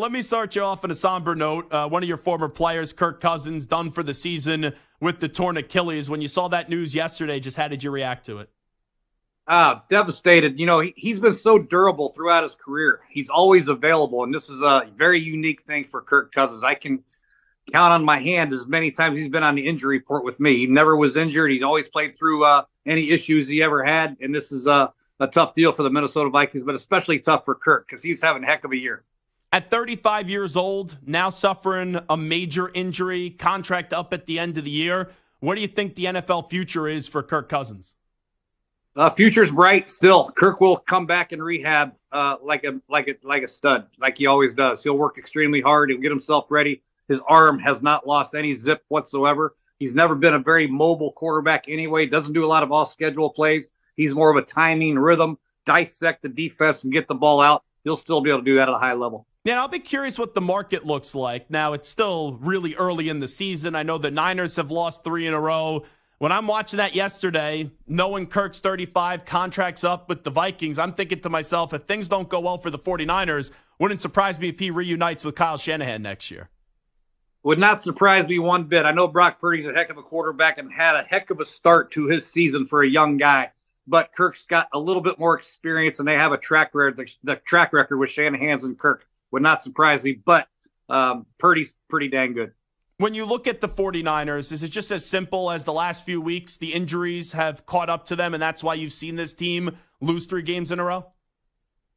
Let me start you off on a somber note. One of your former players, Kirk Cousins, done for the season with the torn Achilles. When you saw that news yesterday, just how did you react to it? Devastated. He's been so durable throughout his career. He's always available, and this is a very unique thing for Kirk Cousins. I can count on my hand as many times he's been on the injury report with me. He never was injured. He's always played through any issues he ever had, and this is a tough deal for the Minnesota Vikings, but especially tough for Kirk because he's having a heck of a year. At 35 years old, now suffering a major injury, contract up at the end of the year, what do you think the NFL future is for Kirk Cousins? Future's bright still. Kirk will come back and rehab like a stud, like he always does. He'll work extremely hard. He'll get himself ready. His arm has not lost any zip whatsoever. He's never been a very mobile quarterback anyway. Doesn't do a lot of off-schedule plays. He's more of a timing rhythm, dissect the defense and get the ball out. He'll still be able to do that at a high level. Yeah, I'll be curious what the market looks like. Now, it's still really early in the season. I know the Niners have lost 3 in a row. When I'm watching that yesterday, knowing Kirk's 35, contracts up with the Vikings, I'm thinking to myself, if things don't go well for the 49ers, wouldn't surprise me if he reunites with Kyle Shanahan next year. Would not surprise me one bit. I know Brock Purdy's a heck of a quarterback and had a heck of a start to his season for a young guy. But Kirk's got a little bit more experience, and they have a track record. The track record with Shanahan's and Kirk would not surprise me. But Purdy's pretty dang good. When you look at the 49ers, is it just as simple as the last few weeks, the injuries have caught up to them, and that's why you've seen this team lose 3 games in a row?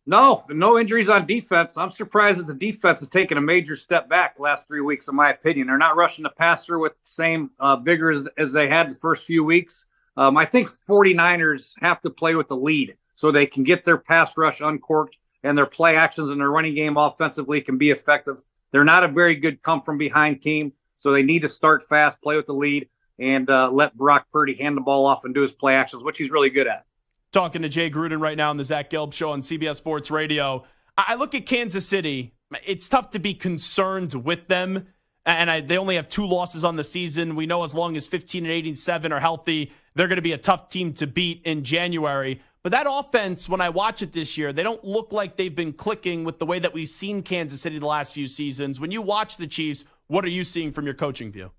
No injuries on defense. I'm surprised that the defense has taken a major step back the last 3 weeks, in my opinion. They're not rushing the passer with the same vigor as they had the first few weeks. I think 49ers have to play with the lead so they can get their pass rush uncorked and their play actions and their running game offensively can be effective. They're not a very good come-from-behind team, so they need to start fast, play with the lead, and let Brock Purdy hand the ball off and do his play actions, which he's really good at. Talking to Jay Gruden right now on the Zach Gelb Show on CBS Sports Radio. I look at Kansas City. It's tough to be concerned with them, and they only have 2 losses on the season. We know as long as 15 and 87 are healthy, they're going to be a tough team to beat in January. But that offense, when I watch it this year, they don't look like they've been clicking with the way that we've seen Kansas City the last few seasons. When you watch the Chiefs, what are you seeing from your coaching view?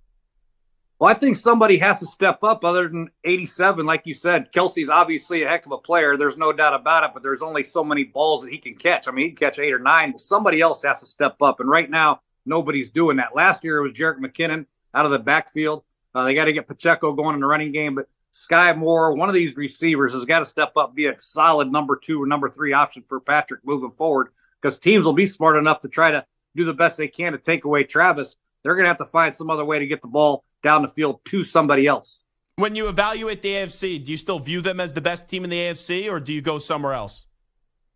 Well, I think somebody has to step up other than 87. Like you said, Kelsey's obviously a heck of a player. There's no doubt about it, but there's only so many balls that he can catch. I mean, he can catch 8 or 9, but somebody else has to step up. And right now, nobody's doing that. Last year, it was Jerick McKinnon out of the backfield. They got to get Pacheco going in the running game, but Sky Moore, one of these receivers, has got to step up, be a solid number 2 or number 3 option for Patrick moving forward, because teams will be smart enough to try to do the best they can to take away Travis. They're going to have to find some other way to get the ball down the field to somebody else. When you evaluate the AFC, do you still view them as the best team in the AFC, or do you go somewhere else?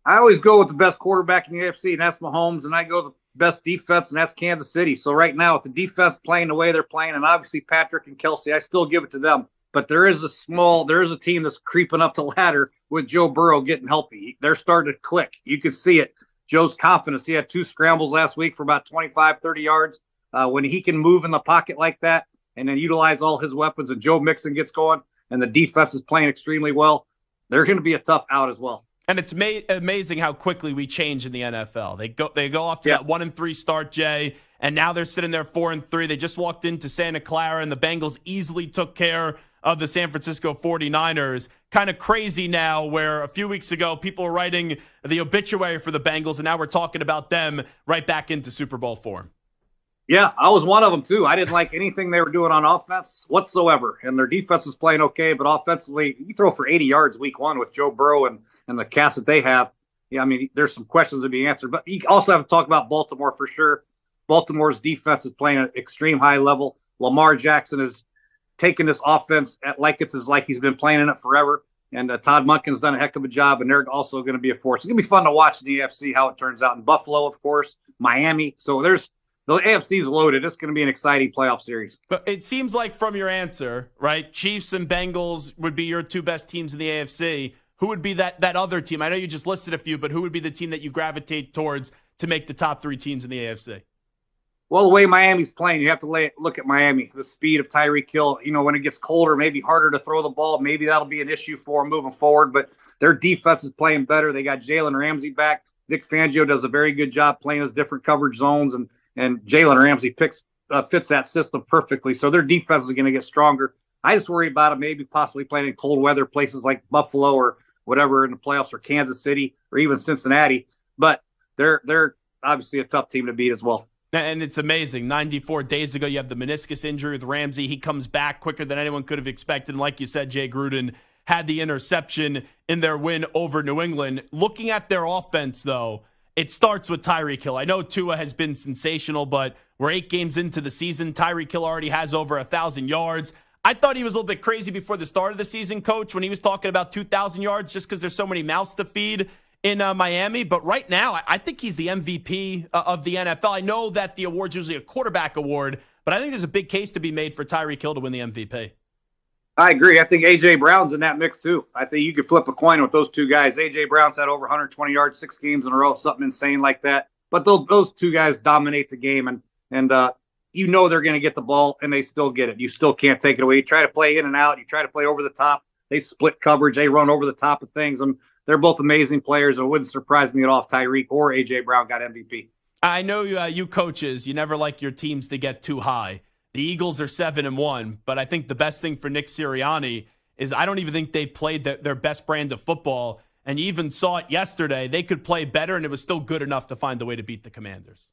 I always go with the best quarterback in the AFC, and that's Mahomes, and I go the best defense, and that's Kansas City. So right now, with the defense playing the way they're playing, and obviously Patrick and Kelsey, I still give it to them. But there is a team that's creeping up the ladder with Joe Burrow getting healthy. They're starting to click. You can see it. Joe's confidence. He had 2 scrambles last week for about 25, 30 yards. When he can move in the pocket like that and then utilize all his weapons, and Joe Mixon gets going and the defense is playing extremely well, they're going to be a tough out as well. And it's amazing how quickly we change in the NFL. They go off to that 1-3 start, Jay, and now they're sitting there 4-3. They just walked into Santa Clara, and the Bengals easily took care of the San Francisco 49ers. Kind of crazy now, where a few weeks ago people were writing the obituary for the Bengals, and now we're talking about them right back into Super Bowl form. Yeah, I was one of them too. I didn't like anything they were doing on offense whatsoever, and their defense was playing okay, but offensively, you throw for 80 yards week 1 with Joe Burrow and the cast that they have. Yeah, I mean, there's some questions to be answered, but you also have to talk about Baltimore for sure. Baltimore's defense is playing at an extreme high level. Lamar Jackson is taking this offense like he's been playing in it forever. And Todd Monken's done a heck of a job, and they're also going to be a force. It's going to be fun to watch in the AFC how it turns out. In Buffalo, of course, Miami. So the AFC's loaded. It's going to be an exciting playoff series. But it seems like from your answer, right, Chiefs and Bengals would be your 2 best teams in the AFC. Who would be that other team? I know you just listed a few, but who would be the team that you gravitate towards to make the top 3 teams in the AFC? Well, the way Miami's playing, you have to look at Miami. The speed of Tyreek Hill, when it gets colder, maybe harder to throw the ball. Maybe that'll be an issue for them moving forward. But their defense is playing better. They got Jalen Ramsey back. Vic Fangio does a very good job playing his different coverage zones, and Jalen Ramsey fits that system perfectly. So their defense is going to get stronger. I just worry about them maybe possibly playing in cold weather places like Buffalo or whatever in the playoffs, or Kansas City, or even Cincinnati. But they're obviously a tough team to beat as well. And it's amazing. 94 days ago, you have the meniscus injury with Ramsey. He comes back quicker than anyone could have expected. And like you said, Jay Gruden had the interception in their win over New England. Looking at their offense, though, it starts with Tyreek Hill. I know Tua has been sensational, but we're 8 games into the season. Tyreek Hill already has over 1,000 yards. I thought he was a little bit crazy before the start of the season, Coach, when he was talking about 2,000 yards just because there's so many mouths to feed in Miami. But right now, I think he's the MVP of the NFL. I know that the award's usually a quarterback award, but I think there's a big case to be made for Tyreek Hill to win the MVP. I agree. I think A.J. Brown's in that mix, too. I think you could flip a coin with those two guys. A.J. Brown's had over 120 yards 6 games in a row, something insane like that. But those two guys dominate the game, and you know they're going to get the ball, and they still get it. You still can't take it away. You try to play in and out. You try to play over the top. They split coverage. They run over the top of things. And they're both amazing players. It wouldn't surprise me at all if Tyreek or A.J. Brown got MVP. I know you coaches, you never like your teams to get too high. The Eagles are 7-1, but I think the best thing for Nick Sirianni is I don't even think they played their best brand of football. And you even saw it yesterday. They could play better, and it was still good enough to find a way to beat the Commanders.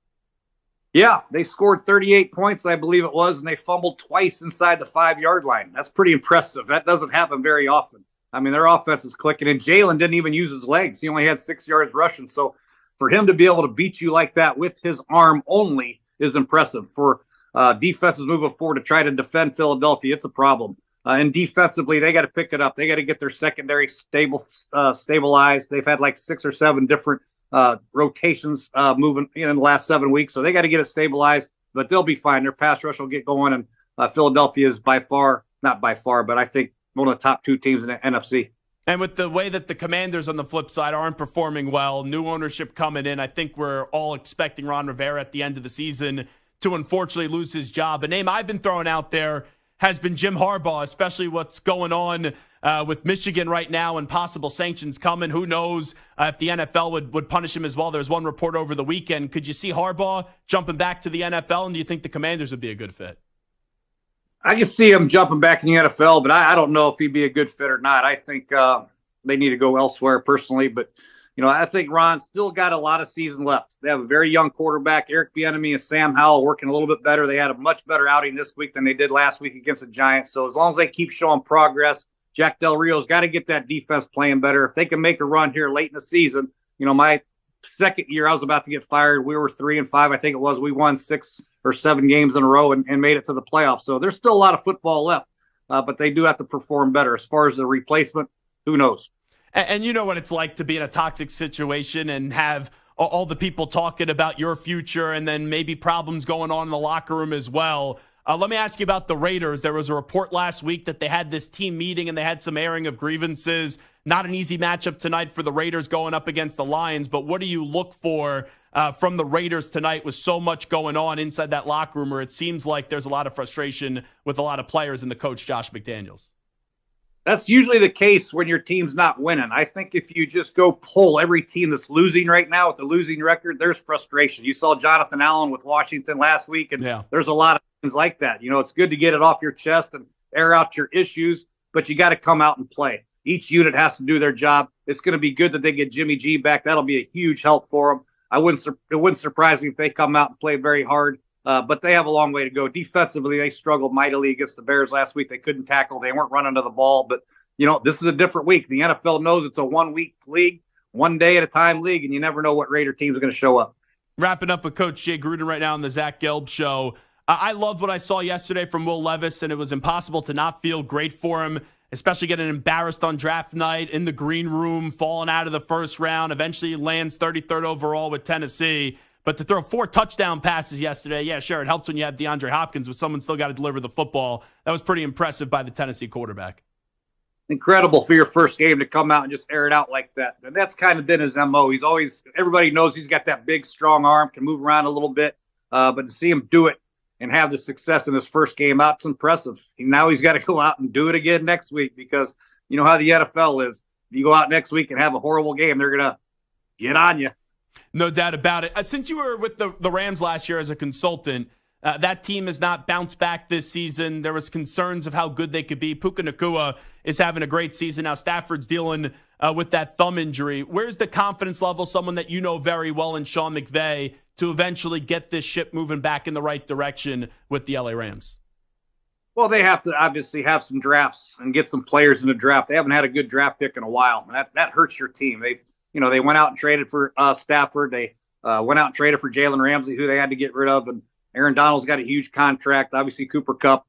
Yeah, they scored 38 points, I believe it was, and they fumbled twice inside the 5-yard line. That's pretty impressive. That doesn't happen very often. I mean, their offense is clicking, and Jalen didn't even use his legs. He only had 6 yards rushing. So for him to be able to beat you like that with his arm only is impressive. For defenses moving forward to try to defend Philadelphia, it's a problem. And defensively, they got to pick it up. They got to get their secondary stabilized. They've had like 6 or 7 different rotations moving in the last 7 weeks. So they got to get it stabilized, but they'll be fine. Their pass rush will get going. And Philadelphia is not by far, but I think one of the top 2 teams in the NFC. And with the way that the Commanders on the flip side aren't performing well, new ownership coming in, I think we're all expecting Ron Rivera at the end of the season to unfortunately lose his job. A name I've been throwing out there has been Jim Harbaugh, especially what's going on with Michigan right now and possible sanctions coming. Who knows if the NFL would punish him as well. There's one report over the weekend. Could you see Harbaugh jumping back to the NFL, and do you think the Commanders would be a good fit? I can see him jumping back in the NFL, but I don't know if he'd be a good fit or not. I think they need to go elsewhere personally. But, I think Ron's still got a lot of season left. They have a very young quarterback, Eric Bieniemy and Sam Howell, working a little bit better. They had a much better outing this week than they did last week against the Giants. So as long as they keep showing progress, Jack Del Rio's got to get that defense playing better. If they can make a run here late in the season, my second year I was about to get fired. We were 3-5, I think it was. We won 6 or 7 games in a row and made it to the playoffs. So there's still a lot of football left, but they do have to perform better. As far as the replacement, who knows? And you know what it's like to be in a toxic situation and have all the people talking about your future and then maybe problems going on in the locker room as well. Let me ask you about the Raiders. There was a report last week that they had this team meeting and they had some airing of grievances. Not an easy matchup tonight for the Raiders going up against the Lions, but what do you look for from the Raiders tonight with so much going on inside that locker room where it seems like there's a lot of frustration with a lot of players and the coach, Josh McDaniels? That's usually the case when your team's not winning. I think if you just go pull every team that's losing right now with the losing record, there's frustration. You saw Jonathan Allen with Washington last week, and There's a lot of things like that. It's good to get it off your chest and air out your issues, but you got to come out and play. Each unit has to do their job. It's going to be good that they get Jimmy G back. That'll be a huge help for them. It wouldn't surprise me if they come out and play very hard, but they have a long way to go. Defensively, they struggled mightily against the Bears last week. They couldn't tackle. They weren't running to the ball. But, this is a different week. The NFL knows it's a one-week league, one day at a time league, and you never know what Raider teams are going to show up. Wrapping up with Coach Jay Gruden right now on the Zach Gelb Show. I loved what I saw yesterday from Will Levis, and it was impossible to not feel great for him, especially getting embarrassed on draft night in the green room, falling out of the first round, eventually lands 33rd overall with Tennessee. But to throw 4 touchdown passes yesterday, yeah, sure, it helps when you have DeAndre Hopkins, but someone still got to deliver the football. That was pretty impressive by the Tennessee quarterback. Incredible for your first game to come out and just air it out like that. And that's kind of been his MO. Everybody knows he's got that big, strong arm, can move around a little bit. But to see him do it and have the success in his first game out, it's impressive. Now he's got to go out and do it again next week because you know how the NFL is. If you go out next week and have a horrible game, they're going to get on you. No doubt about it. Since you were with the Rams last year as a consultant, that team has not bounced back this season. There was concerns of how good they could be. Puka Nacua is having a great season. Now Stafford's dealing with that thumb injury. Where's the confidence level, someone that you know very well in Sean McVay, to eventually get this ship moving back in the right direction with the LA Rams? Well, they have to obviously have some drafts and get some players in the draft. They haven't had a good draft pick in a while. That hurts your team. They went out and traded for Stafford. They went out and traded for Jalen Ramsey, who they had to get rid of, and Aaron Donald's got a huge contract. Obviously, Cooper Kupp.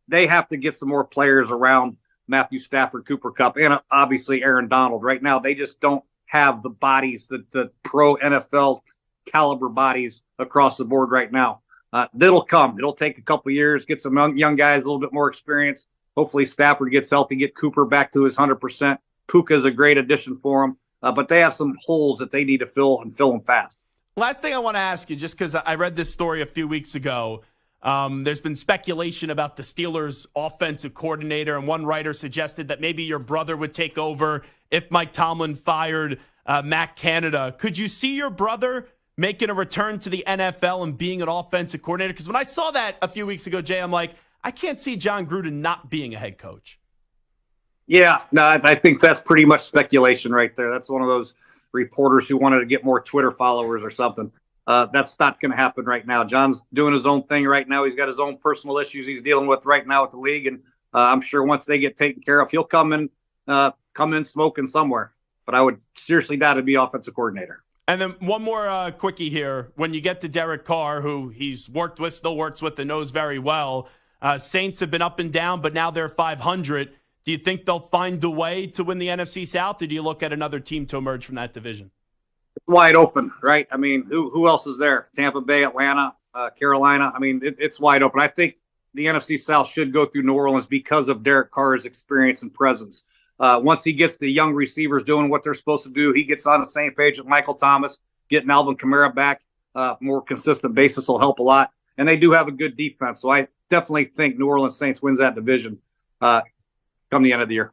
They have to get some more players around Matthew Stafford, Cooper Kupp, and obviously Aaron Donald. Right now, they just don't have the bodies, the pro NFL caliber bodies across the board right now. That'll come. It'll take a couple years, get some young guys a little bit more experience. Hopefully Stafford gets healthy, get Cooper back to his 100%. Puka is a great addition for him, but they have some holes that they need to fill and fill them fast. Last thing I want to ask you, just because I read this story a few weeks ago, there's been speculation about the Steelers' offensive coordinator, and one writer suggested that maybe your brother would take over if Mike Tomlin fired Matt Canada. Could you see your brother making a return to the NFL and being an offensive coordinator? Because when I saw that a few weeks ago, Jay, I'm like, I can't see John Gruden not being a head coach. Yeah, no, I think that's pretty much speculation right there. That's one of those reporters who wanted to get more Twitter followers or something. That's not going to happen right now. John's doing his own thing right now. He's got his own personal issues he's dealing with right now with the league, and I'm sure once they get taken care of, he'll come in smoking somewhere. But I would seriously doubt to be offensive coordinator. And then one more quickie here. When you get to Derek Carr, who he's worked with, still works with, and knows very well, Saints have been up and down, but now they're 500. Do you think they'll find a way to win the NFC South, or do you look at another team to emerge from that division? It's wide open, right? I mean, who else is there? Tampa Bay, Atlanta, Carolina. I mean, it's wide open. I think the NFC South should go through New Orleans because of Derek Carr's experience and presence. Once he gets the young receivers doing what they're supposed to do, he gets on the same page with Michael Thomas, getting Alvin Kamara back, more consistent basis will help a lot. And they do have a good defense. So I definitely think New Orleans Saints wins that division come the end of the year.